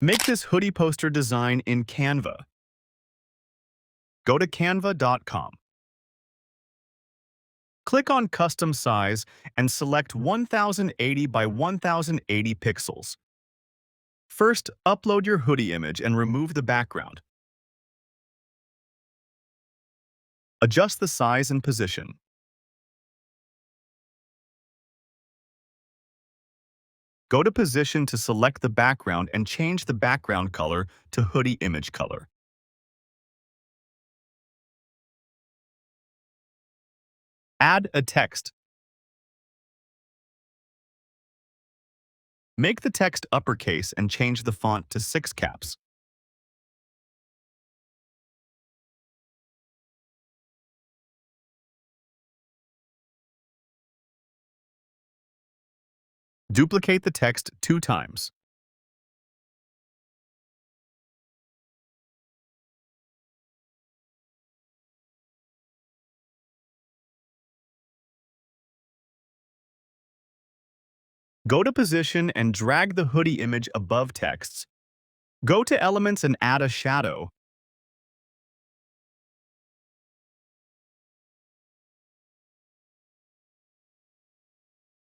Make this hoodie poster design in Canva. Go to canva.com. Click on Custom Size and select 1080 by 1080 pixels. First, upload your hoodie image and remove the background. Adjust the size and position. Go to Position to select the background and change the background color to hoodie image color. Add a text. Make the text uppercase and change the font to 6 caps. Duplicate the text 2 times. Go to Position and drag the hoodie image above texts. Go to Elements and add a shadow.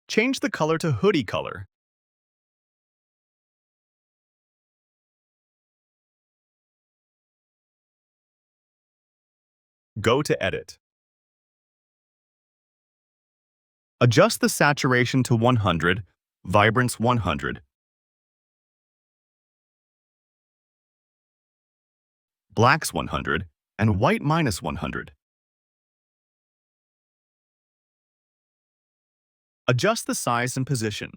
Change the color to hoodie color. Go to Edit. Adjust the saturation to 100, vibrance 100, blacks 100, and white minus 100. Adjust the size and position.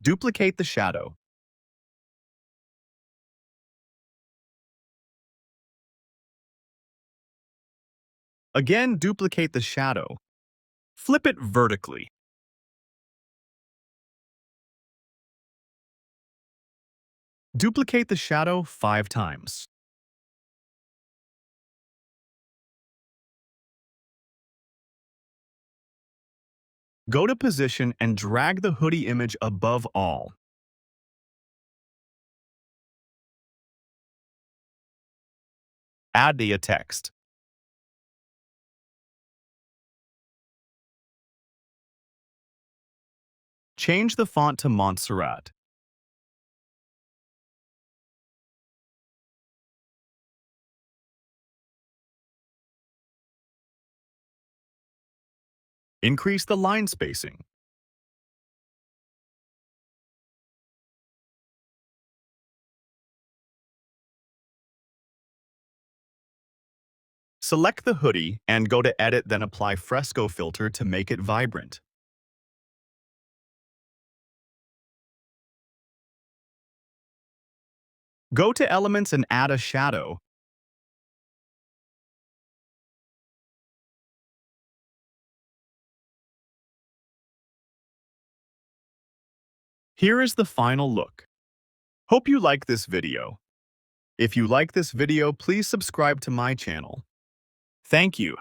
Duplicate the shadow. Again, duplicate the shadow. Flip it vertically. Duplicate the shadow 5 times. Go to Position and drag the hoodie image above all. Add the text. Change the font to Montserrat. Increase the line spacing. Select the hoodie and go to Edit, then apply Fresco filter to make it vibrant. Go to Elements and add a shadow. Here is the final look. Hope you like this video. If you like this video, please subscribe to my channel. Thank you.